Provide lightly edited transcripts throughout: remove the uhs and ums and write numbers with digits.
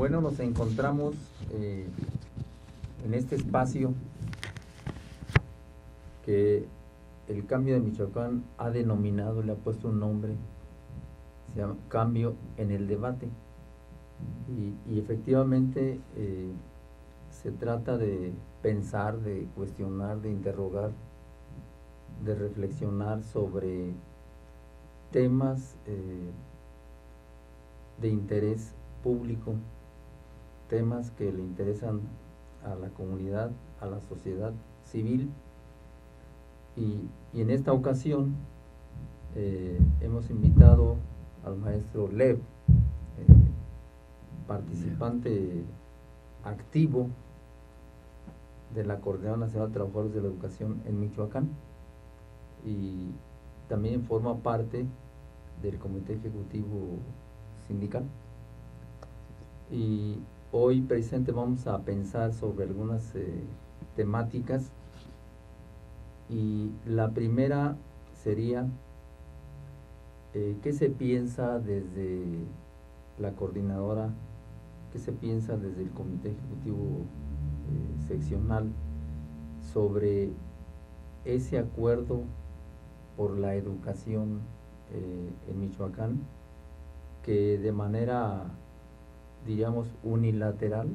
Bueno, nos encontramos en este espacio que el Cambio de Michoacán ha denominado, le ha puesto un nombre, se llama Cambio en el Debate. Y efectivamente se trata de pensar, de cuestionar, de interrogar, de reflexionar sobre temas de interés público, temas que le interesan a la comunidad, a la sociedad civil. Y en esta ocasión hemos invitado al maestro Lev, participante activo de la Coordinadora Nacional de Trabajadores de la Educación en Michoacán, y también forma parte del Comité Ejecutivo Sindical. Y hoy precisamente vamos a pensar sobre algunas temáticas, y la primera sería ¿qué se piensa desde la coordinadora, qué se piensa desde el Comité Ejecutivo Seccional sobre ese acuerdo por la educación en Michoacán, que de manera, diríamos, unilateral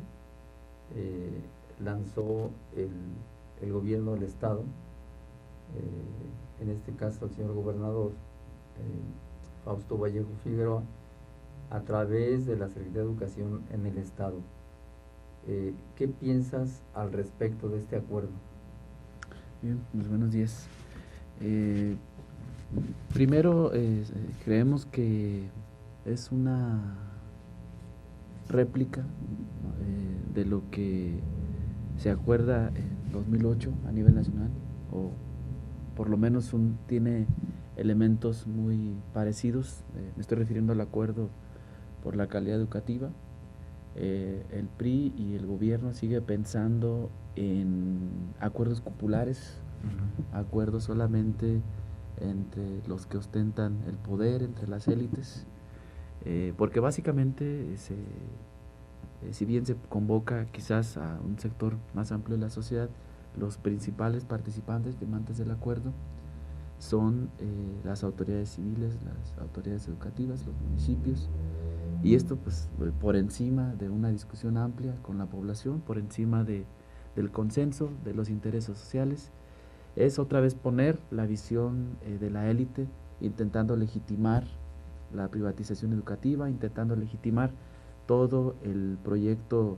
lanzó el gobierno del estado, en este caso el señor gobernador Fausto Vallejo Figueroa, a través de la Secretaría de Educación en el estado. ¿Qué piensas al respecto de este acuerdo? Bien, pues buenos días. Primero, creemos que es una réplica de lo que se acuerda en 2008 a nivel nacional, o por lo menos tiene elementos muy parecidos. Me estoy refiriendo al acuerdo por la calidad educativa. El PRI y el gobierno sigue pensando en acuerdos cupulares, acuerdos solamente entre los que ostentan el poder, entre las élites, porque básicamente si bien se convoca quizás a un sector más amplio de la sociedad, los principales participantes, firmantes del acuerdo, son las autoridades civiles, las autoridades educativas, los municipios, y esto pues por encima de una discusión amplia con la población, por encima del consenso, de los intereses sociales. Es otra vez poner la visión de la élite, intentando legitimar la privatización educativa, intentando legitimar todo el proyecto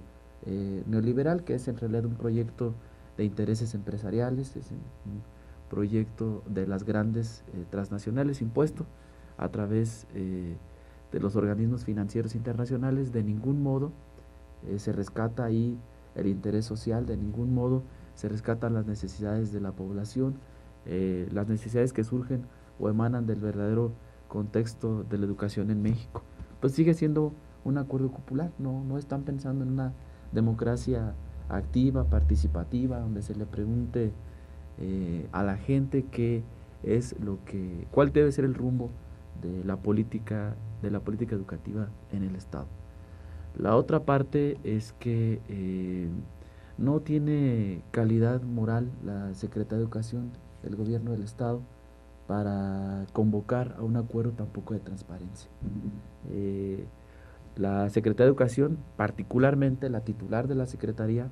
neoliberal, que es en realidad un proyecto de intereses empresariales, es un proyecto de las grandes transnacionales impuesto a través de los organismos financieros internacionales. De ningún modo se rescata ahí el interés social, de ningún modo se rescatan las necesidades de la población, las necesidades que surgen o emanan del verdadero contexto de la educación en México. Pues sigue siendo un acuerdo cupular, no están pensando en una democracia activa, participativa, donde se le pregunte a la gente cuál debe ser el rumbo de la política educativa en el estado. La otra parte es que no tiene calidad moral la Secretaría de Educación del gobierno del estado para convocar a un acuerdo tampoco de transparencia. La Secretaría de Educación, particularmente la titular de la Secretaría,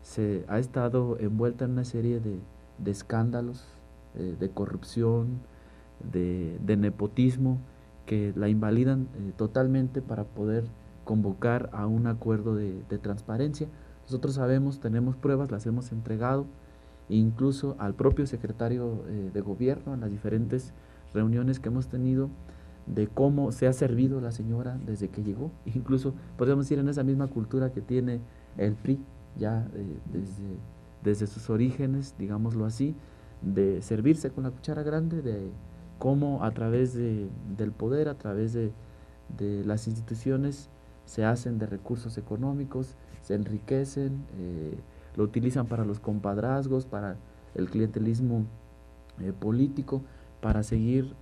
se ha estado envuelta en una serie de escándalos, de corrupción, de nepotismo, que la invalidan totalmente para poder convocar a un acuerdo de transparencia. Nosotros sabemos, tenemos pruebas, las hemos entregado, incluso al propio secretario de gobierno, en las diferentes reuniones que hemos tenido, de cómo se ha servido la señora desde que llegó. Incluso podemos decir en esa misma cultura que tiene el PRI ya desde sus orígenes, digámoslo así, de servirse con la cuchara grande, de cómo a través del poder, a través de las instituciones, se hacen de recursos económicos, se enriquecen, lo utilizan para los compadrazgos, para el clientelismo político, para seguir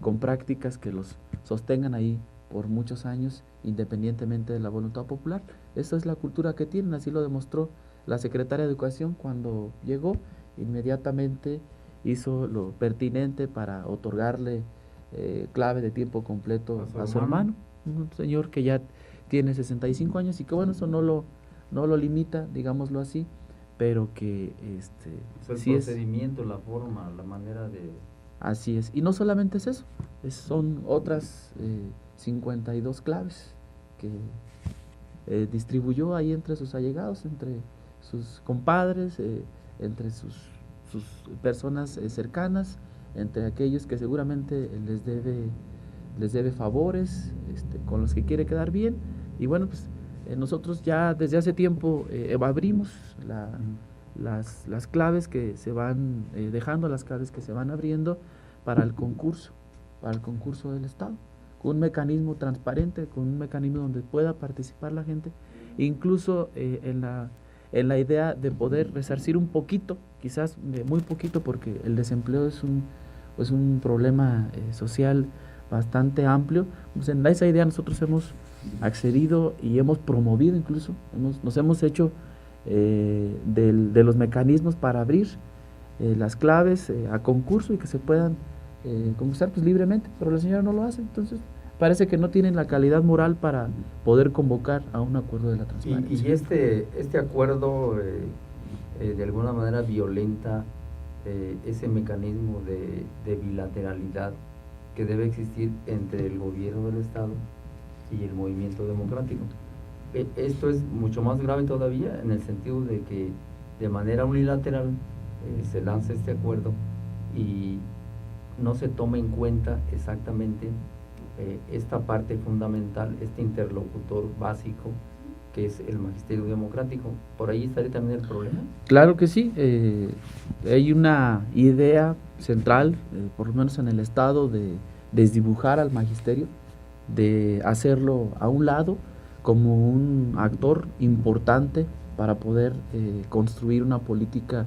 con prácticas que los sostengan ahí por muchos años, independientemente de la voluntad popular. Esa es la cultura que tienen, así lo demostró la secretaria de Educación cuando llegó, inmediatamente hizo lo pertinente para otorgarle clave de tiempo completo a su hermano, un señor que ya tiene 65 años y que bueno, eso no lo limita, digámoslo así, pero que el sí procedimiento, la forma, la manera de... Así es, y no solamente es eso, son otras 52 claves que distribuyó ahí entre sus allegados, entre sus compadres, entre sus personas cercanas, entre aquellos que seguramente les debe favores, con los que quiere quedar bien. Y bueno, pues nosotros ya desde hace tiempo abrimos las claves que se van dejando, las claves que se van abriendo para el concurso del Estado, con un mecanismo transparente, con un mecanismo donde pueda participar la gente, incluso en la idea de poder resarcir un poquito, quizás muy poquito, porque el desempleo es un problema social bastante amplio. Pues en esa idea nosotros hemos accedido y hemos promovido, incluso nos hemos hecho de los mecanismos para abrir las claves a concurso y que se puedan concursar pues libremente, pero la señora no lo hace. Entonces parece que no tienen la calidad moral para poder convocar a un acuerdo de la transparencia. Y este acuerdo de alguna manera violenta ese mecanismo de bilateralidad que debe existir entre el gobierno del Estado y el movimiento democrático. Esto es mucho más grave todavía, en el sentido de que de manera unilateral se lanza este acuerdo y no se toma en cuenta exactamente esta parte fundamental, este interlocutor básico que es el magisterio democrático. ¿Por ahí estaría también el problema? Claro que sí, hay una idea central, por lo menos en el Estado, de desdibujar al magisterio, de hacerlo a un lado como un actor importante para poder construir una política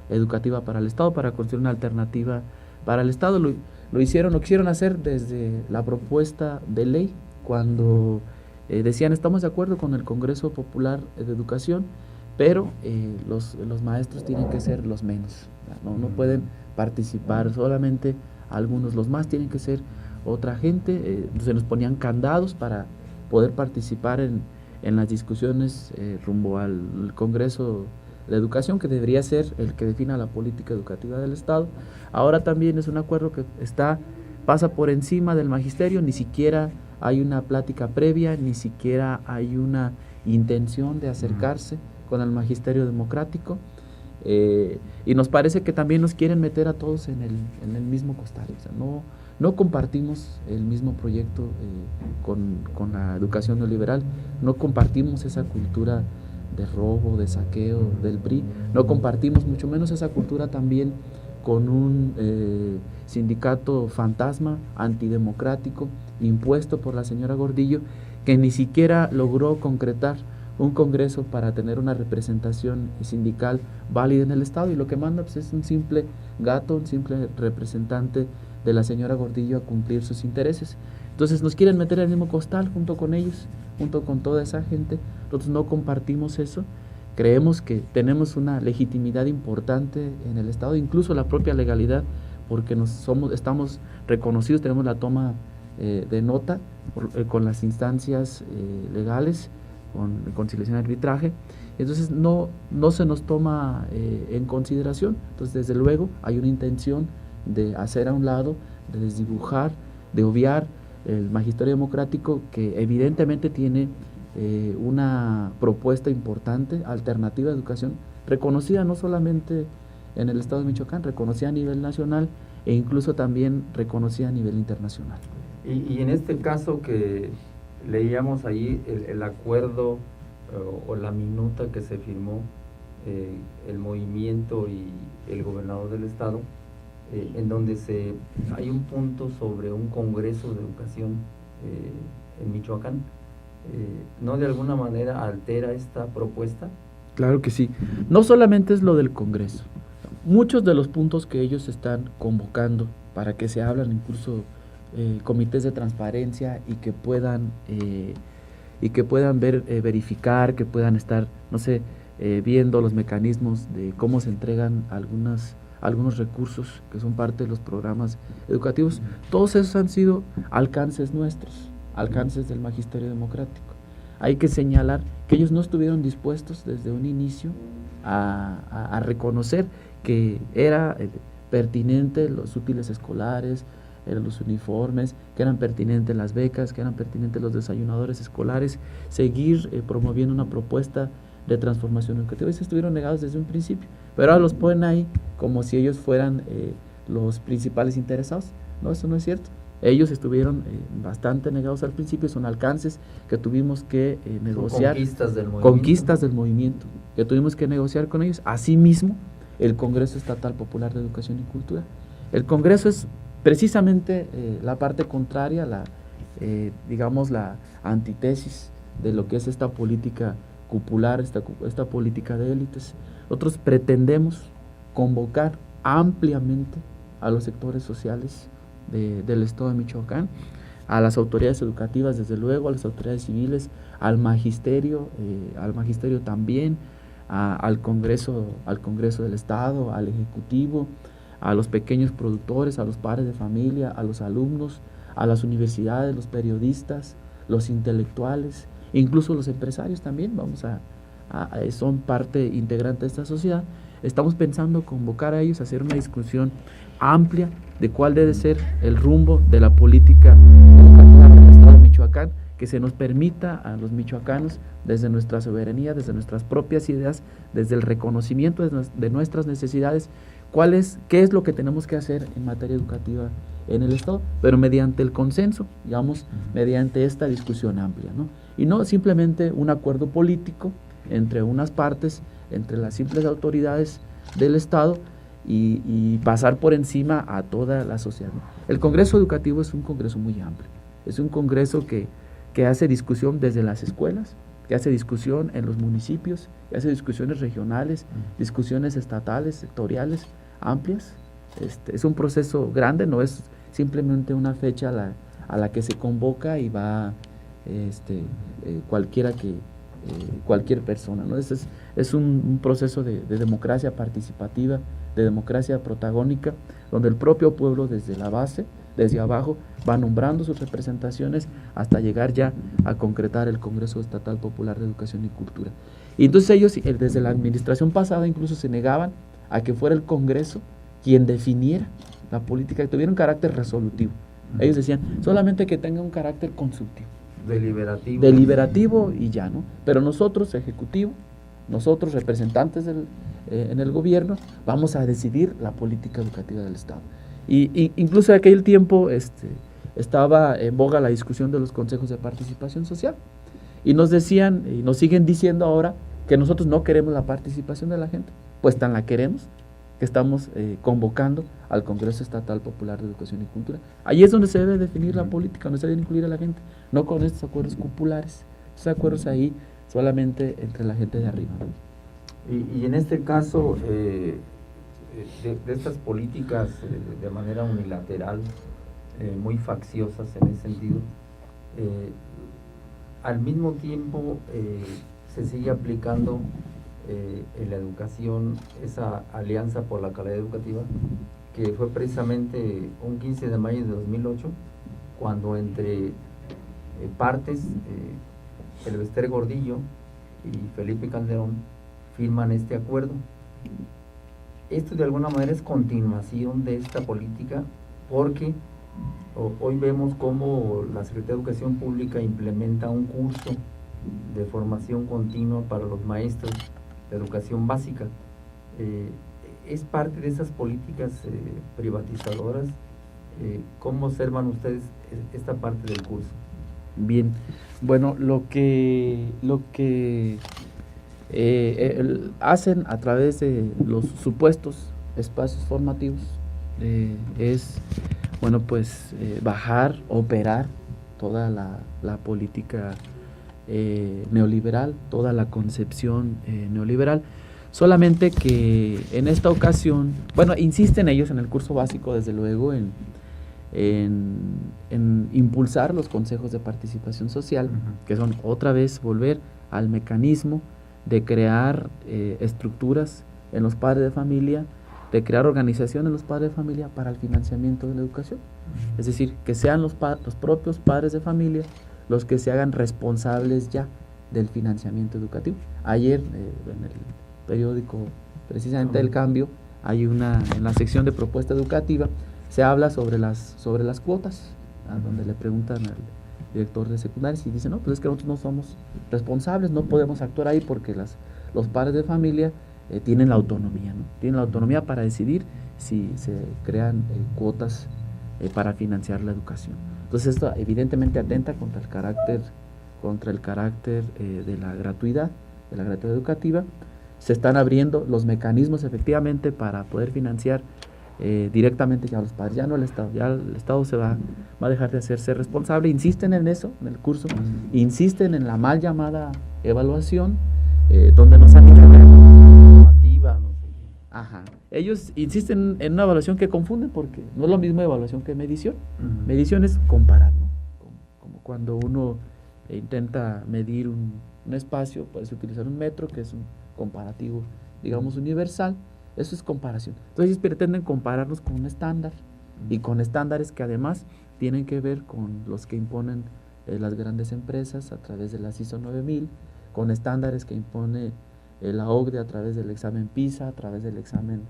educativa para el Estado, para construir una alternativa para el Estado. Lo quisieron hacer desde la propuesta de ley, cuando decían estamos de acuerdo con el Congreso Popular de Educación, pero los maestros tienen que ser los menos, no pueden participar solamente algunos, los más tienen que ser otra gente. Se nos ponían candados para poder participar en las discusiones rumbo al Congreso de Educación, que debería ser el que defina la política educativa del Estado. Ahora también es un acuerdo que pasa por encima del magisterio, ni siquiera hay una plática previa, ni siquiera hay una intención de acercarse con el magisterio democrático, y nos parece que también nos quieren meter a todos en el mismo costal. O sea, no compartimos el mismo proyecto con la educación neoliberal, no compartimos esa cultura de robo, de saqueo del PRI, no compartimos mucho menos esa cultura también con un sindicato fantasma, antidemocrático, impuesto por la señora Gordillo, que ni siquiera logró concretar un congreso para tener una representación sindical válida en el Estado, y lo que manda pues, es un simple gato, un simple representante de la señora Gordillo a cumplir sus intereses. Entonces nos quieren meter en el mismo costal junto con ellos, junto con toda esa gente. Nosotros no compartimos eso, creemos que tenemos una legitimidad importante en el Estado, incluso la propia legalidad, porque estamos reconocidos, tenemos la toma de nota con las instancias legales, con conciliación y arbitraje. Entonces no se nos toma en consideración. Entonces desde luego hay una intención de hacer a un lado, de desdibujar, de obviar el magisterio democrático, que evidentemente tiene una propuesta importante, alternativa de educación, reconocida no solamente en el Estado de Michoacán, reconocida a nivel nacional e incluso también reconocida a nivel internacional. Y en este caso que leíamos ahí el acuerdo o la minuta que se firmó el movimiento y el gobernador del Estado, en donde hay un punto sobre un congreso de educación en Michoacán, ¿no de alguna manera altera esta propuesta? Claro que sí. No solamente es lo del congreso. Muchos de los puntos que ellos están convocando para que se hablan, incluso comités de transparencia y que puedan verificar, que puedan estar, no sé, viendo los mecanismos de cómo se entregan algunos recursos que son parte de los programas educativos. Todos esos han sido alcances nuestros, alcances del magisterio democrático. Hay que señalar que ellos no estuvieron dispuestos desde un inicio a reconocer que era pertinente los útiles escolares, los uniformes, que eran pertinentes las becas, que eran pertinentes los desayunadores escolares, seguir promoviendo una propuesta de transformación educativa. Ellos estuvieron negados desde un principio, pero ahora los ponen ahí como si ellos fueran los principales interesados. No, eso no es cierto. Ellos estuvieron bastante negados al principio, son alcances que tuvimos que negociar. Conquistas del movimiento, que tuvimos que negociar con ellos. Asimismo, el Congreso Estatal Popular de Educación y Cultura. El Congreso es precisamente la parte contraria, digamos la antítesis de lo que es esta política cupular, esta política de élites. Nosotros pretendemos convocar ampliamente a los sectores sociales del Estado de Michoacán, a las autoridades educativas, desde luego, a las autoridades civiles, al magisterio también, al Congreso del Estado, al Ejecutivo, a los pequeños productores, a los padres de familia, a los alumnos, a las universidades, los periodistas, los intelectuales, incluso los empresarios también, son parte integrante de esta sociedad. Estamos pensando convocar a ellos a hacer una discusión amplia de cuál debe ser el rumbo de la política educativa del Estado de Michoacán, que se nos permita a los michoacanos, desde nuestra soberanía, desde nuestras propias ideas, desde el reconocimiento de nuestras necesidades, qué es lo que tenemos que hacer en materia educativa en el Estado, pero mediante el consenso, digamos, mediante esta discusión amplia, ¿no? Y no simplemente un acuerdo político entre unas partes, entre las simples autoridades del Estado y pasar por encima a toda la sociedad, ¿no? El Congreso Educativo es un congreso muy amplio, es un congreso que hace discusión desde las escuelas, que hace discusión en los municipios, que hace discusiones regionales, discusiones estatales, sectoriales, amplias. Es un proceso grande, no es simplemente una fecha a la que se convoca y va cualquier persona, ¿no? Es un proceso de democracia participativa, de democracia protagónica, donde el propio pueblo desde la base, desde abajo, va nombrando sus representaciones hasta llegar ya a concretar el Congreso Estatal Popular de Educación y Cultura. Y entonces ellos, desde la administración pasada, incluso se negaban a que fuera el Congreso quien definiera la política, que tuviera un carácter resolutivo. Ellos decían, solamente que tenga un carácter consultivo. Deliberativo y ya, ¿no? Pero nosotros, Ejecutivo, nosotros, representantes en el gobierno, vamos a decidir la política educativa del Estado. Y incluso en aquel tiempo estaba en boga la discusión de los consejos de participación social. Y nos decían, y nos siguen diciendo ahora, que nosotros no queremos la participación de la gente. Pues tan la queremos, que estamos convocando al Congreso Estatal Popular de Educación y Cultura. Ahí es donde se debe definir la política, donde se debe incluir a la gente, no con estos acuerdos cupulares, estos acuerdos ahí solamente entre la gente de arriba, ¿no? Y en este caso, de estas políticas de manera unilateral, muy facciosas en ese sentido, al mismo tiempo se sigue aplicando en la educación esa alianza por la calidad educativa, que fue precisamente un 15 de mayo de 2008, cuando entre partes, Elvester Gordillo y Felipe Calderón firman este acuerdo. Esto de alguna manera es continuación de esta política, porque hoy vemos cómo la Secretaría de Educación Pública implementa un curso de formación continua para los maestros de educación básica. ¿Es parte de esas políticas privatizadoras? ¿Cómo observan ustedes esta parte del curso? Bien, bueno, lo que hacen a través de los supuestos espacios formativos es, bueno, pues operar toda la política neoliberal, toda la concepción neoliberal, solamente que en esta ocasión, bueno, insisten ellos en el curso básico, desde luego, en en impulsar los consejos de participación social, que son otra vez volver al mecanismo de crear estructuras en los padres de familia, de crear organización en los padres de familia para el financiamiento de la educación. Es decir, que sean los propios padres de familia los que se hagan responsables ya del financiamiento educativo. Ayer, en el periódico precisamente del Cambio, hay en la sección de propuesta educativa, se habla sobre las cuotas, donde le preguntan al director de secundarias y dice, no, pues es que nosotros no somos responsables, no podemos actuar ahí porque los padres de familia tienen la autonomía, ¿no? Tienen la autonomía para decidir si se crean cuotas para financiar la educación. Entonces esto evidentemente atenta contra el carácter de la gratuidad educativa. Se están abriendo los mecanismos efectivamente para poder financiar directamente ya a los padres, ya no el Estado, ya el Estado va a dejar de hacerse responsable. Insisten en eso, en el curso, insisten en la mal llamada evaluación, donde nos han dicho normativa, no sé qué. Ajá. Ellos insisten en una evaluación que confunden porque no es lo mismo evaluación que medición. Medición es comparar, ¿no? Como cuando uno intenta medir un espacio, puedes utilizar un metro, que es un comparativo, digamos, universal. Eso es comparación. Entonces ellos pretenden compararnos con un estándar y con estándares que además tienen que ver con los que imponen las grandes empresas a través de la ISO 9000, con estándares que impone la OCDE a través del examen PISA, a través del examen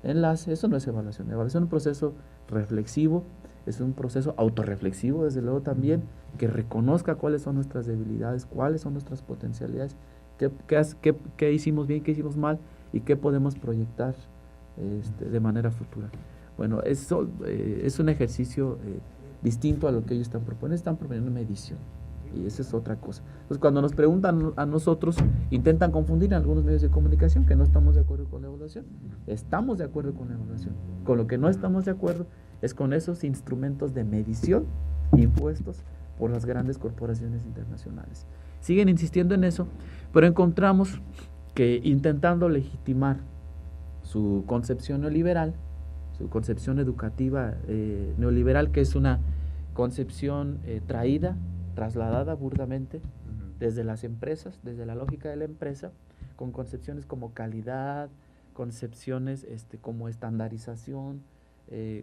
enlace. Eso no es evaluación. Evaluación es un proceso reflexivo, es un proceso autorreflexivo, desde luego también, que reconozca cuáles son nuestras debilidades, cuáles son nuestras potencialidades, qué hicimos bien, qué hicimos mal y qué podemos proyectar de manera futura. Bueno, eso es un ejercicio distinto a lo que ellos están proponiendo medición, y esa es otra cosa. Entonces, cuando nos preguntan a nosotros, intentan confundir en algunos medios de comunicación que no estamos de acuerdo con la evaluación. Estamos de acuerdo con la evaluación. Con lo que no estamos de acuerdo es con esos instrumentos de medición impuestos por las grandes corporaciones internacionales. Siguen insistiendo en eso, pero encontramos que intentando legitimar su concepción neoliberal, su concepción educativa neoliberal, que es una concepción trasladada burdamente desde las empresas, desde la lógica de la empresa, con concepciones como calidad, concepciones como estandarización,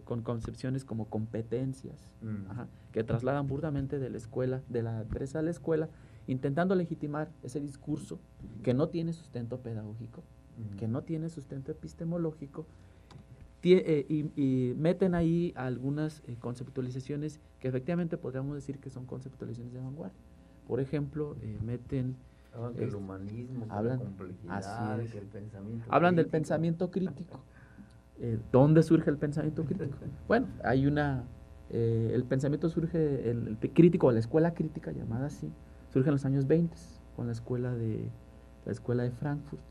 con concepciones como competencias, que trasladan burdamente de la escuela, de la empresa a la escuela, intentando legitimar ese discurso que no tiene sustento pedagógico, que no tiene sustento epistemológico, y meten ahí algunas conceptualizaciones que efectivamente podríamos decir que son conceptualizaciones de vanguardia. Por ejemplo, meten... Hablan del humanismo, la complejidad, que el pensamiento hablan crítico. Del pensamiento crítico. ¿Dónde surge el pensamiento crítico? Bueno, hay el pensamiento surge, el crítico, la escuela crítica llamada así, surge en los años 20 con la escuela de Frankfurt.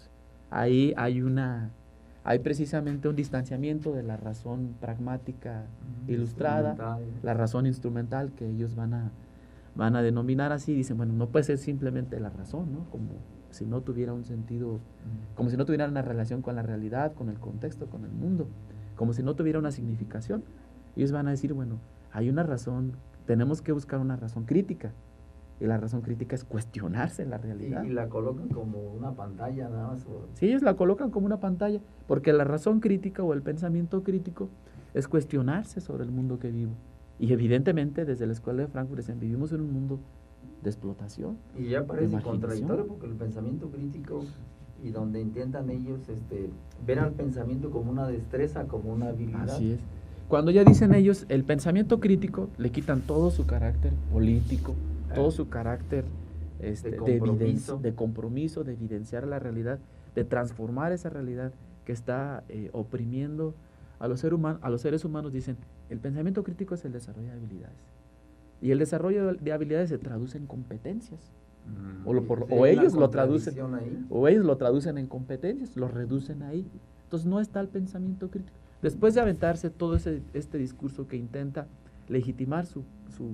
Ahí hay precisamente un distanciamiento de la razón pragmática ilustrada, la razón instrumental que ellos van a denominar así. Dicen, bueno, no puede ser simplemente la razón, ¿no? Como si no tuviera un sentido, como si no tuviera una relación con la realidad, con el contexto, con el mundo, como si no tuviera una significación. Ellos van a decir, bueno, hay una razón, tenemos que buscar una razón crítica, y la razón crítica es cuestionarse la realidad. Y la colocan como una pantalla nada más. Sí, ellos la colocan como una pantalla, porque la razón crítica o el pensamiento crítico es cuestionarse sobre el mundo que vivo. Y evidentemente desde la escuela de Frankfurt dicen, vivimos en un mundo de explotación. Y ya parece contradictorio porque el pensamiento crítico, y donde intentan ellos ver al pensamiento como una destreza, como una habilidad. Así es. Cuando ya dicen ellos el pensamiento crítico, le quitan todo su carácter político, todo su carácter de compromiso, de evidenciar la realidad, de transformar esa realidad que está oprimiendo a los seres humanos. Dicen, el pensamiento crítico es el desarrollo de habilidades. Y el desarrollo de habilidades se traduce en competencias. O ellos lo traducen en competencias, lo reducen ahí. Entonces no está el pensamiento crítico. Después de aventarse todo este discurso que intenta legitimar su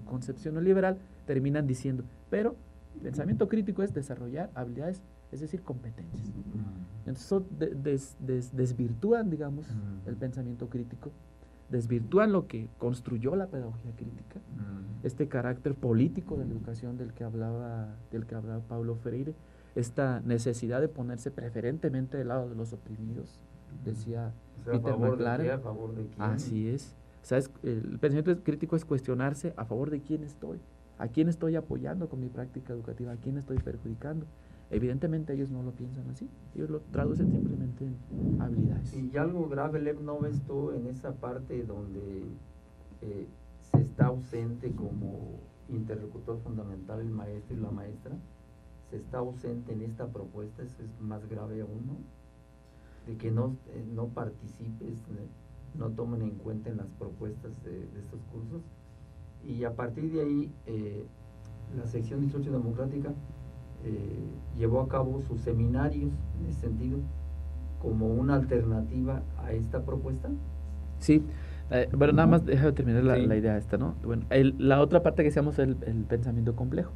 concepción neoliberal, terminan diciendo, pero pensamiento crítico es desarrollar habilidades, es decir, competencias. Entonces desvirtúan, digamos, el pensamiento crítico, desvirtúan lo que construyó la pedagogía crítica, este carácter político de la educación del que hablaba Paulo Freire, esta necesidad de ponerse preferentemente del lado de los oprimidos, decía Peter McLaren. ¿A favor de quién? Así es. ¿Sabes? El pensamiento crítico es cuestionarse a favor de quién estoy, a quién estoy apoyando con mi práctica educativa, a quién estoy perjudicando. Evidentemente ellos no lo piensan así, ellos lo traducen simplemente en habilidades. Y algo grave, Lev, ¿no ves tú en esa parte donde se está ausente como interlocutor fundamental el maestro y la maestra? Se está ausente en esta propuesta, eso es más grave aún, ¿no? De que no participes, no tomen en cuenta en las propuestas de estos cursos. Y a partir de ahí, la sección 18 democrática llevó a cabo sus seminarios en ese sentido, como una alternativa a esta propuesta. Sí, bueno, nada más déjame terminar Sí. la idea esta, ¿no? Bueno, la otra parte que decíamos es el pensamiento complejo.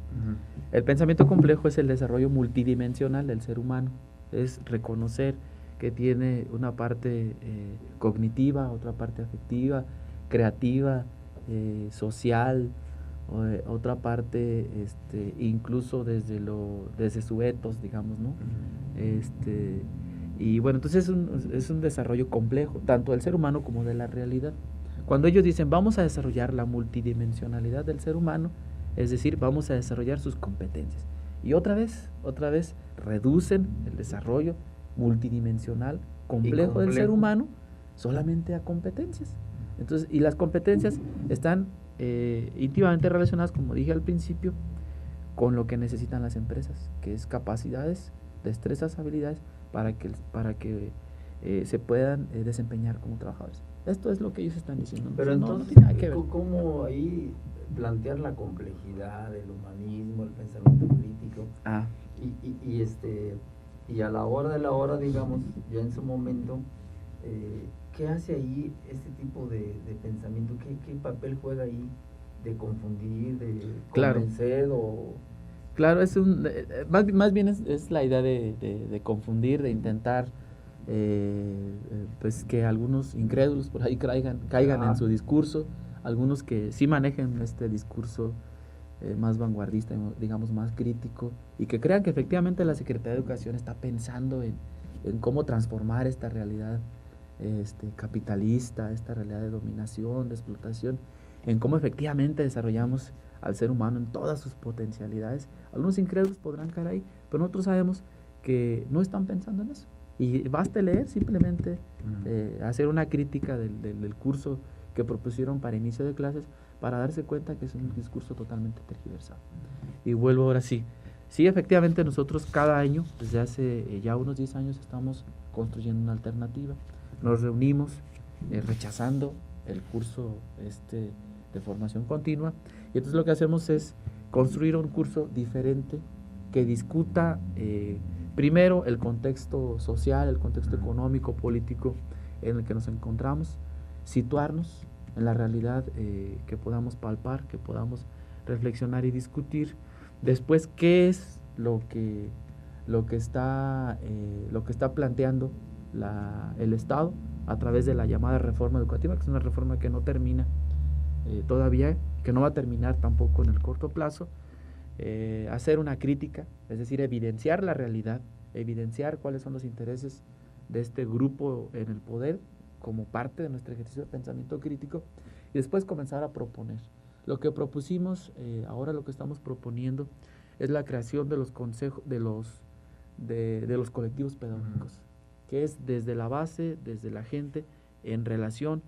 El pensamiento complejo es el desarrollo multidimensional del ser humano, es reconocer que tiene una parte cognitiva, otra parte afectiva, creativa, social, otra parte incluso desde su ethos, digamos, ¿no? Y bueno, entonces es un desarrollo complejo, tanto del ser humano como de la realidad. Cuando ellos dicen vamos a desarrollar la multidimensionalidad del ser humano, es decir, vamos a desarrollar sus competencias. Y otra vez reducen el desarrollo multidimensional complejo del ser humano solamente a competencias. Entonces, y las competencias están íntimamente relacionadas, como dije al principio, con lo que necesitan las empresas, que es capacidades, destrezas, habilidades para que se puedan desempeñar como trabajadores. Esto es lo que ellos están diciendo. Pero entonces, no tiene nada que ver. ¿cómo ahí plantear la complejidad del humanismo, el pensamiento crítico? Y a la hora de la hora, digamos, ya en su momento, ¿qué hace ahí este tipo de pensamiento? ¿Qué papel juega ahí de confundir, de convencer? Claro, es más bien es la idea de confundir, de intentar pues que algunos incrédulos por ahí caigan en su discurso, algunos que sí manejen este discurso más vanguardista, digamos más crítico, y que crean que efectivamente la Secretaría de Educación está pensando en cómo transformar esta realidad capitalista, esta realidad de dominación, de explotación, en cómo efectivamente desarrollamos al ser humano en todas sus potencialidades. Algunos incrédulos podrán caer ahí, pero nosotros sabemos que no están pensando en eso. Y basta leer simplemente, hacer una crítica del curso que propusieron para inicio de clases, para darse cuenta que es un discurso totalmente tergiversado. Y vuelvo ahora sí. Sí, efectivamente nosotros cada año, desde hace ya unos 10 años, estamos construyendo una alternativa. Nos reunimos rechazando el curso de formación continua, y entonces lo que hacemos es construir un curso diferente que discuta primero el contexto social, el contexto económico, político en el que nos encontramos, situarnos en la realidad que podamos palpar, que podamos reflexionar y discutir. Después, ¿qué es lo que está planteando el Estado a través de la llamada reforma educativa, que es una reforma que no termina todavía, que no va a terminar tampoco en el corto plazo? Hacer una crítica, es decir, evidenciar la realidad, evidenciar cuáles son los intereses de este grupo en el poder como parte de nuestro ejercicio de pensamiento crítico, y después comenzar a proponer. Lo que propusimos, ahora lo que estamos proponiendo es la creación de los consejos, de los colectivos pedagógicos, que es desde la base, desde la gente, en relación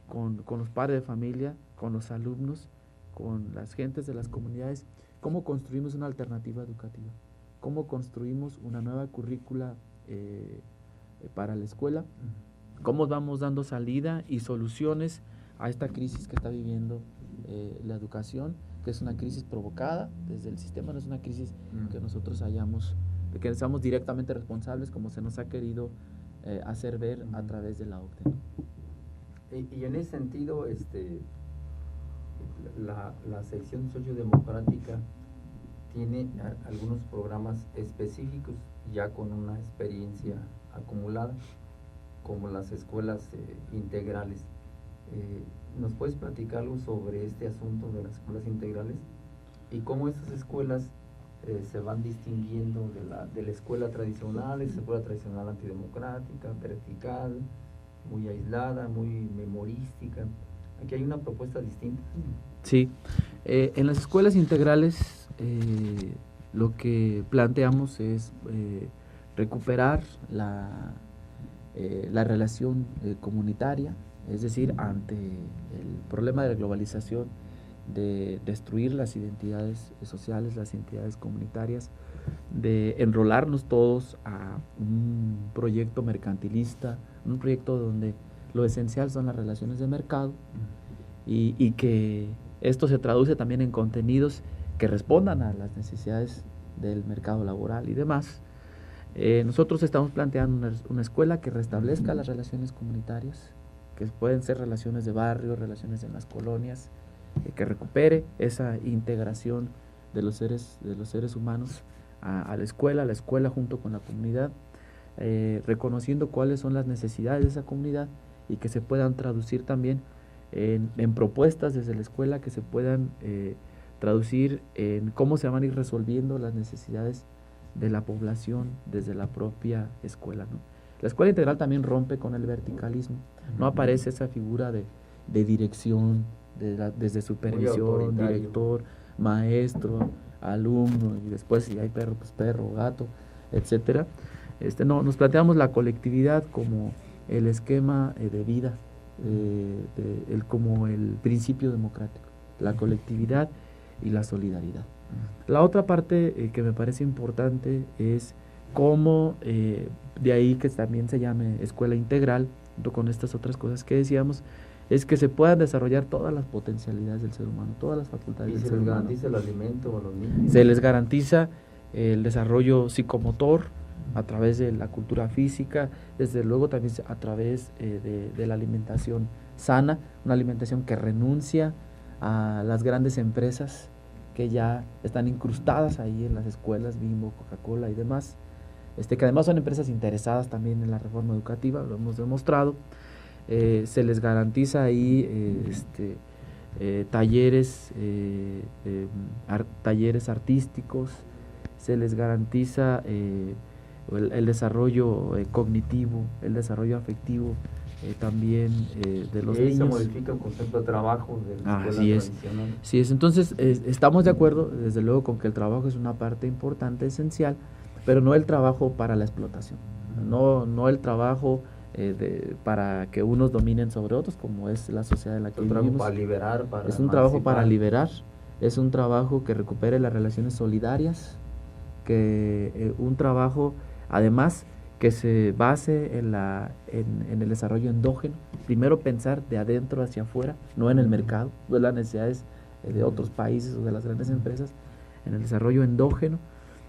con los padres de familia, con los alumnos, con las gentes de las comunidades, cómo construimos una alternativa educativa, cómo construimos una nueva currícula para la escuela, cómo vamos dando salida y soluciones a esta crisis que está viviendo la educación, que es una crisis provocada desde el sistema, no es una crisis que nosotros de que seamos directamente responsables, como se nos ha querido hacer ver a través de la OCDE. Y en ese sentido, la sección sociodemocrática tiene algunos programas específicos ya con una experiencia acumulada, como las escuelas integrales. ¿Nos puedes platicar algo sobre este asunto de las escuelas integrales y cómo estas escuelas se van distinguiendo de la escuela tradicional, esa escuela tradicional antidemocrática, vertical, muy aislada, muy memorística? Aquí hay una propuesta distinta. Sí, en las escuelas integrales lo que planteamos es recuperar la relación comunitaria, es decir, ante el problema de la globalización, de destruir las identidades sociales, las identidades comunitarias, de enrolarnos todos a un proyecto mercantilista, un proyecto donde lo esencial son las relaciones de mercado y que esto se traduce también en contenidos que respondan a las necesidades del mercado laboral y demás. Nosotros estamos planteando una escuela que restablezca las relaciones comunitarias, que pueden ser relaciones de barrio, relaciones en las colonias, que recupere esa integración de los seres humanos a la escuela junto con la comunidad, reconociendo cuáles son las necesidades de esa comunidad y que se puedan traducir también en propuestas desde la escuela, que se puedan traducir en cómo se van a ir resolviendo las necesidades de la población desde la propia escuela, ¿no? La escuela integral también rompe con el verticalismo, no aparece esa figura de dirección, desde supervisión, director, maestro, alumno, y después si hay perro, pues perro, gato, etcétera. No, nos planteamos la colectividad como el esquema de vida, como el principio democrático, la colectividad y la solidaridad. La otra parte que me parece importante es cómo, de ahí que también se llame escuela integral, junto con estas otras cosas que decíamos, es que se puedan desarrollar todas las potencialidades del ser humano, todas las facultades del ser humano. ¿Y se les garantiza el alimento a los niños? Se les garantiza el desarrollo psicomotor a través de la cultura física, desde luego también a través de la alimentación sana, una alimentación que renuncia a las grandes empresas que ya están incrustadas ahí en las escuelas, Bimbo, Coca-Cola y demás, que además son empresas interesadas también en la reforma educativa, lo hemos demostrado. Se les garantiza ahí talleres artísticos, se les garantiza el desarrollo cognitivo, el desarrollo afectivo también de los niños. Se modifica el concepto de trabajo de la escuela tradicional. Sí es. Entonces estamos de acuerdo, desde luego, con que el trabajo es una parte importante, esencial, pero no el trabajo para la explotación, no el trabajo para que unos dominen sobre otros, como es la sociedad en la que vivimos. Para liberar, es un trabajo para liberar, es un trabajo que recupere las relaciones solidarias, un trabajo además que se base en el desarrollo endógeno. Primero pensar de adentro hacia afuera, no en el mercado, no en las necesidades de otros países o de las grandes empresas, en el desarrollo endógeno,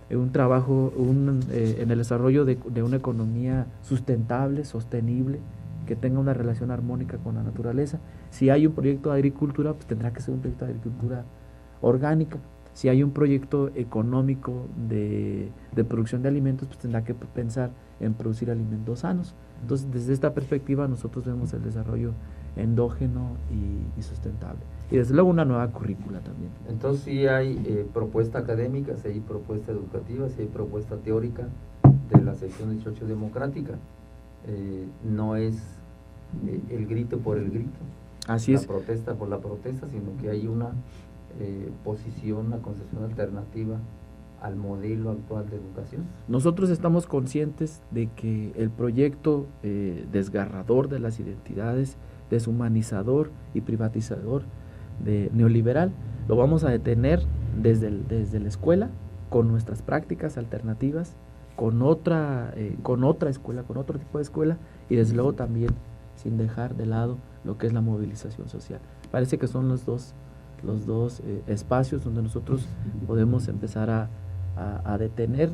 un trabajo en el desarrollo de una economía sustentable, sostenible, que tenga una relación armónica con la naturaleza. Si hay un proyecto de agricultura, pues tendrá que ser un proyecto de agricultura orgánica. Si hay un proyecto económico de producción de alimentos, pues tendrá que pensar en producir alimentos sanos. Entonces, desde esta perspectiva, nosotros vemos el desarrollo endógeno y sustentable. Y desde luego una nueva currícula también. Entonces sí hay propuesta académica, sí hay propuesta educativa, sí hay propuesta teórica de la sección 18 democrática. No es el grito por el grito, así es, la protesta por la protesta, sino que hay una posición, una concepción alternativa al modelo actual de educación. Nosotros estamos conscientes de que el proyecto desgarrador de las identidades, deshumanizador y privatizador neoliberal, lo vamos a detener desde la escuela, con nuestras prácticas alternativas, con otra escuela, con otro tipo de escuela, y desde luego también sin dejar de lado lo que es la movilización social. Parece que son los dos espacios donde nosotros podemos empezar a detener,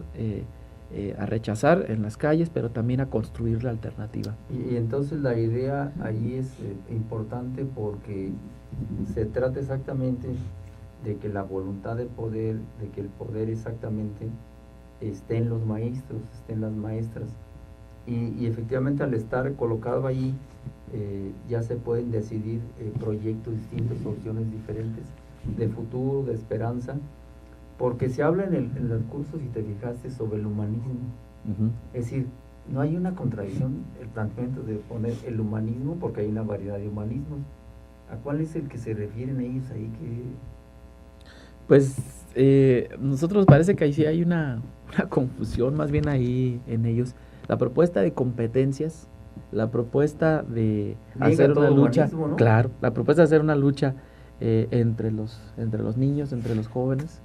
a rechazar en las calles, pero también a construir la alternativa. Y entonces la idea ahí es importante porque se trata exactamente de que la voluntad de poder, de que el poder exactamente esté en los maestros, esté en las maestras, y efectivamente al estar colocado ahí ya se pueden decidir proyectos distintos, opciones diferentes de futuro, de esperanza, porque se habla en los cursos, si te fijaste, sobre el humanismo. Es decir, no hay una contradicción el planteamiento de poner el humanismo, porque hay una variedad de humanismos. ¿A cuál es el que se refieren ellos ahí? Pues nosotros parece que ahí sí hay una confusión más bien ahí en ellos. La propuesta de competencias, la propuesta de hacer una lucha, ¿no? Claro, la propuesta de hacer una lucha entre los niños, entre los jóvenes,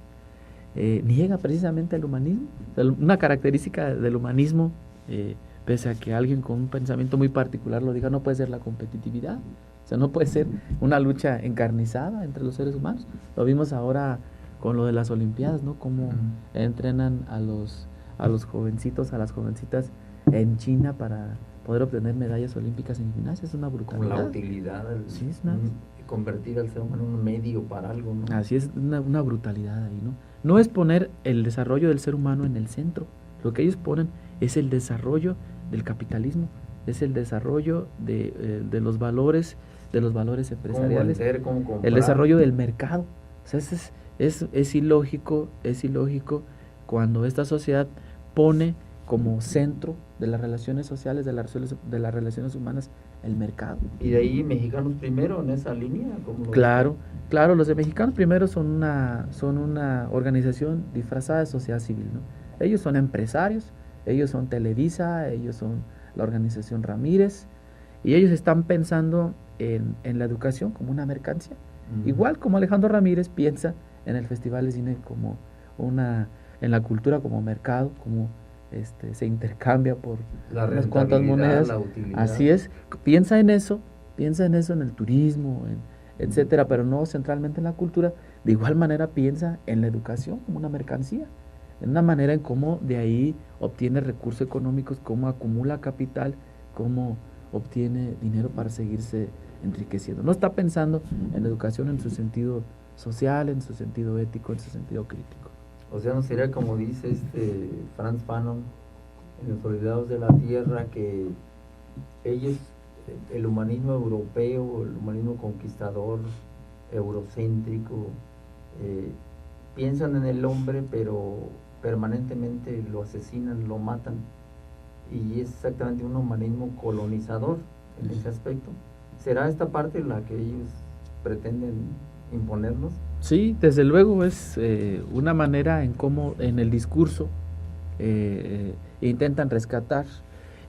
niega precisamente el humanismo. O sea, una característica del humanismo, pese a que alguien con un pensamiento muy particular lo diga, no puede ser la competitividad. O sea, no puede ser una lucha encarnizada entre los seres humanos. Lo vimos ahora con lo de las Olimpiadas, ¿no? Cómo entrenan a los jovencitos, a las jovencitas en China para poder obtener medallas olímpicas en gimnasia. Es una brutalidad. Como la utilidad, sí, convertir al ser humano en un medio para algo, ¿no? Así es, una brutalidad ahí, ¿no? No es poner el desarrollo del ser humano en el centro. Lo que ellos ponen es el desarrollo del capitalismo, es el desarrollo de los valores empresariales, el desarrollo del mercado. O sea, es ilógico cuando esta sociedad pone como centro de las relaciones sociales, de las relaciones humanas, el mercado. Y de ahí Mexicanos Primero en esa línea. Claro, los de Mexicanos Primero son una organización disfrazada de sociedad civil, ¿no? Ellos son empresarios, ellos son Televisa, ellos son la organización Ramírez, y ellos están pensando en la educación como una mercancía. Igual como Alejandro Ramírez piensa en el Festival de Cine como en la cultura como mercado, como se intercambia por unas cuantas monedas. Así es, piensa en eso, en el turismo, etcétera, pero no centralmente en la cultura. De igual manera piensa en la educación como una mercancía, en una manera en cómo de ahí obtiene recursos económicos, cómo acumula capital, cómo obtiene dinero para seguirse enriqueciendo. No está pensando en la educación en su sentido social, en su sentido ético, en su sentido crítico. O sea, no sería como dice Franz Fanon en Los Olvidados de la Tierra, que ellos, el humanismo europeo, el humanismo conquistador, eurocéntrico, piensan en el hombre, pero permanentemente lo asesinan, lo matan, y es exactamente un humanismo colonizador en ese aspecto. ¿Será esta parte la que ellos pretenden imponernos? Sí, desde luego es una manera en cómo en el discurso intentan rescatar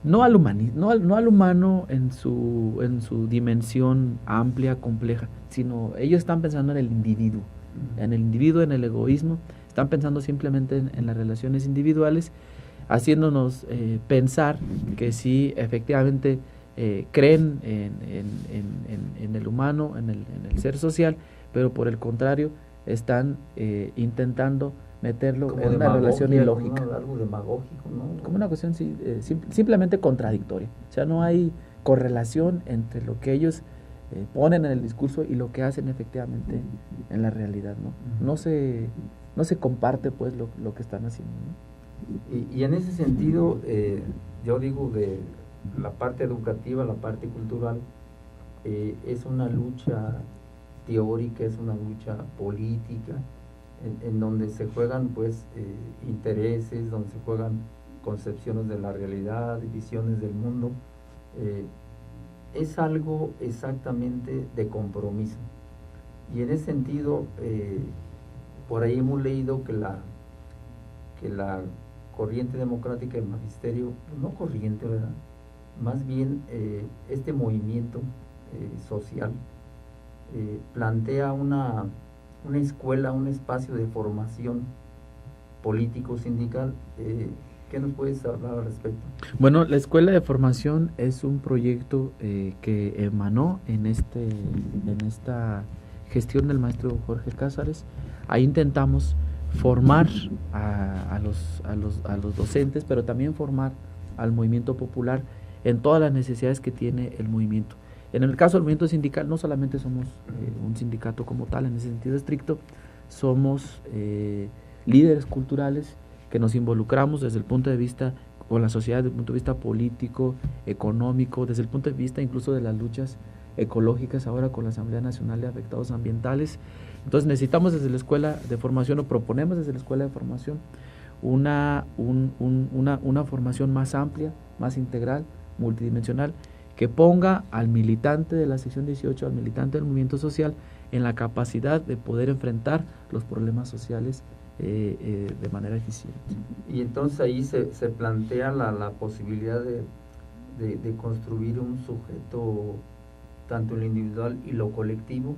no al humano en su dimensión amplia, compleja, sino ellos están pensando en el individuo, en el egoísmo, están pensando simplemente en las relaciones individuales, haciéndonos pensar que sí, efectivamente, creen en el humano, en el ser social, pero por el contrario están intentando meterlo como en una relación ilógica. Algo demagógico, ¿no? Como una cuestión simplemente contradictoria. O sea, no hay correlación entre lo que ellos ponen en el discurso y lo que hacen efectivamente en la realidad, ¿no? No se comparte pues lo que están haciendo, ¿no? Y en ese sentido, yo digo de la parte educativa, la parte cultural, es una lucha teórica, es una lucha política, en donde se juegan pues intereses, donde se juegan concepciones de la realidad, visiones del mundo. Es algo exactamente de compromiso. Y en ese sentido, por ahí hemos leído que la corriente democrática del magisterio, no corriente, ¿verdad? Más bien este movimiento social plantea una escuela, un espacio de formación político-sindical. ¿Qué nos puedes hablar al respecto? Bueno, la Escuela de Formación es un proyecto que emanó en esta gestión del maestro Jorge Cázares. Ahí intentamos formar a los docentes, pero también formar al movimiento popular en todas las necesidades que tiene el movimiento. En el caso del movimiento sindical, no solamente somos un sindicato como tal, en ese sentido estricto, somos líderes culturales que nos involucramos desde el punto de vista con la sociedad desde el punto de vista político, económico, desde el punto de vista incluso de las luchas ecológicas ahora con la Asamblea Nacional de Afectados Ambientales. Entonces necesitamos desde la Escuela de Formación, o proponemos desde la Escuela de Formación, una formación más amplia, más integral, multidimensional, que ponga al militante de la sección 18, al militante del movimiento social, en la capacidad de poder enfrentar los problemas sociales de manera eficiente. Y entonces ahí se plantea la posibilidad de construir un sujeto, tanto en lo individual y lo colectivo,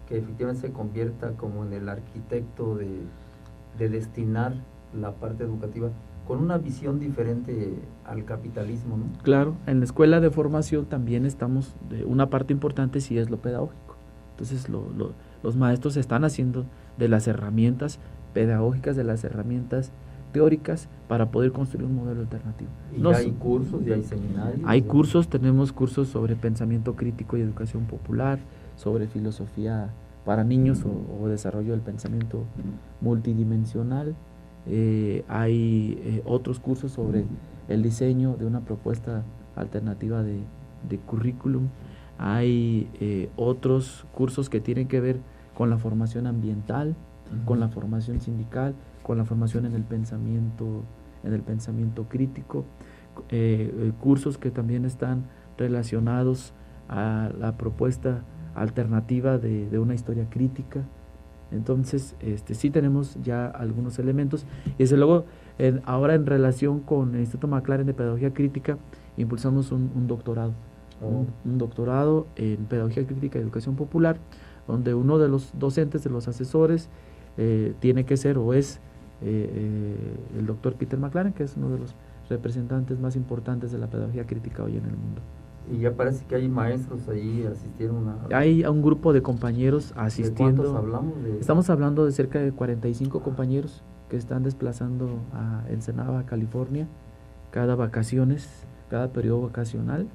que efectivamente se convierta como en el arquitecto de destinar la parte educativa con una visión diferente al capitalismo, ¿no? Claro, en la Escuela de Formación también estamos, una parte importante sí es lo pedagógico. Entonces los maestros están haciendo de las herramientas pedagógicas, de las herramientas teóricas para poder construir un modelo alternativo. Y ya hay cursos, ya hay seminarios. Hay cursos, tenemos cursos sobre pensamiento crítico y educación popular, sobre filosofía para niños o desarrollo del pensamiento multidimensional. Hay otros cursos sobre el diseño de una propuesta alternativa de currículum. Hay otros cursos que tienen que ver con la formación ambiental, con la formación sindical, con la formación en el pensamiento crítico, cursos que también están relacionados a la propuesta alternativa de una historia crítica. Entonces, sí tenemos ya algunos elementos, y desde luego ahora en relación con el Instituto McLaren de Pedagogía Crítica impulsamos un doctorado, un doctorado en Pedagogía Crítica y Educación Popular, donde uno de los docentes, de los asesores, tiene que ser o es el doctor Peter McLaren, que es uno de los representantes más importantes de la pedagogía crítica hoy en el mundo. Y ya parece que hay maestros ahí, asistieron Hay un grupo de compañeros asistiendo. ¿De cuántos hablamos? Estamos hablando de cerca de 45 compañeros que están desplazando a Ensenada, California, cada vacaciones, cada periodo vacacional,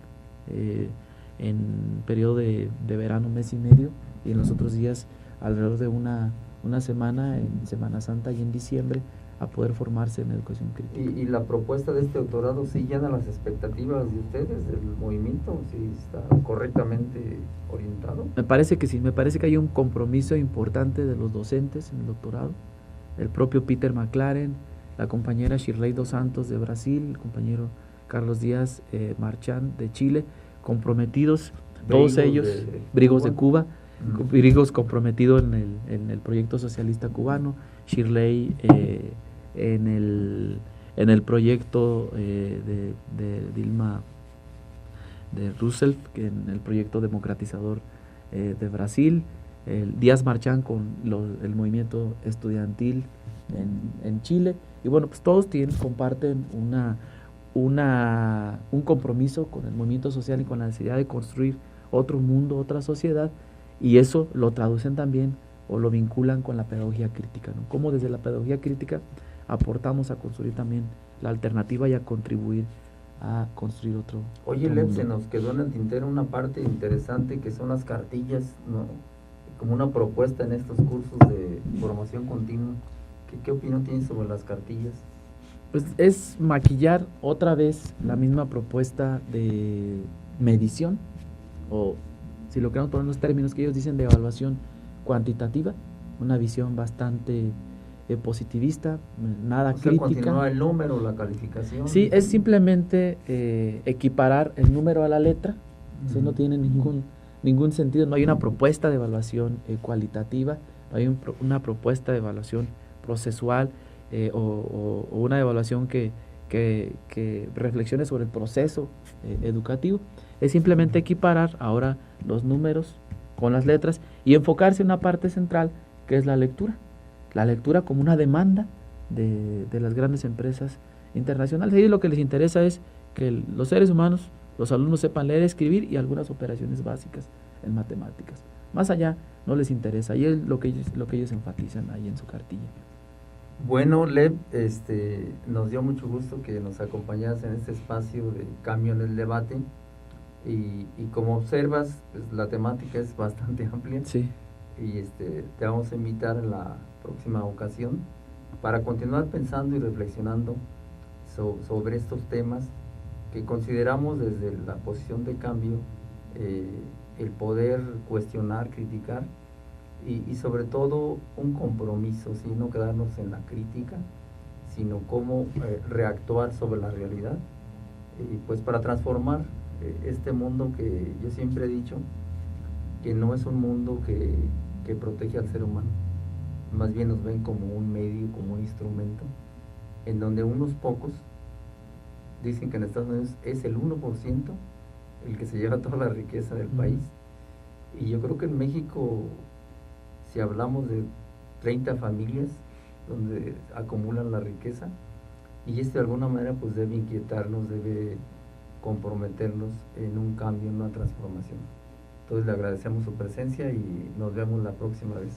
en periodo de verano, mes y medio, y en los otros días alrededor de una semana, en Semana Santa y en diciembre, a poder formarse en educación crítica. ¿Y la propuesta de este doctorado sí llena las expectativas de ustedes, del movimiento? ¿Sí está correctamente orientado? Me parece que sí, me parece que hay un compromiso importante de los docentes en el doctorado, el propio Peter McLaren, la compañera Shirley dos Santos de Brasil, el compañero Carlos Díaz Marchán de Chile, comprometidos, todos ellos, Brigos de Cuba, Brigos comprometido en el proyecto socialista cubano, Shirley en el proyecto de Dilma de Rousseff, en el proyecto democratizador de Brasil, Díaz Marchán con el movimiento estudiantil en Chile, y bueno, pues todos comparten un compromiso con el movimiento social y con la necesidad de construir otro mundo, otra sociedad, y eso lo traducen también o lo vinculan con la pedagogía crítica, ¿no? Cómo desde la pedagogía crítica aportamos a construir también la alternativa y a contribuir a construir otro. Oye, Lev, se nos quedó en el tintero una parte interesante que son las cartillas, ¿no? Como una propuesta en estos cursos de formación continua. ¿Qué opinión tienes sobre las cartillas? Pues es maquillar otra vez la misma propuesta de medición, o si lo queremos poner en los términos que ellos dicen, de evaluación cuantitativa, una visión bastante positivista, nada crítica. ¿Continúa el número, la calificación? Sí, es simplemente equiparar el número a la letra. Eso no tiene ningún sentido. No hay una propuesta de evaluación cualitativa, no hay una propuesta de evaluación procesual o una evaluación que reflexione sobre el proceso educativo. Es simplemente equiparar ahora los números con las letras y enfocarse en una parte central que es la lectura como una demanda de las grandes empresas internacionales. Y lo que les interesa es que los seres humanos, los alumnos, sepan leer, escribir y algunas operaciones básicas en matemáticas. Más allá no les interesa, y es lo que ellos enfatizan ahí en su cartilla. Bueno, Lev, nos dio mucho gusto que nos acompañaras en este espacio de Cambio en el Debate, y como observas, pues, la temática es bastante amplia. Sí. Y te vamos a invitar en la próxima ocasión para continuar pensando y reflexionando sobre estos temas que consideramos desde la posición de Cambio, el poder cuestionar, criticar y sobre todo un compromiso, ¿sí? No quedarnos en la crítica, sino cómo reactuar sobre la realidad, y pues para transformar este mundo que yo siempre he dicho que no es un mundo que protege al ser humano, más bien nos ven como un medio, como un instrumento, en donde unos pocos dicen que en Estados Unidos es el 1% el que se lleva toda la riqueza del país, y yo creo que en México, si hablamos de 30 familias donde acumulan la riqueza, y esto de alguna manera pues debe inquietarnos, debe comprometernos en un cambio, en una transformación. Entonces le agradecemos su presencia y nos vemos la próxima vez.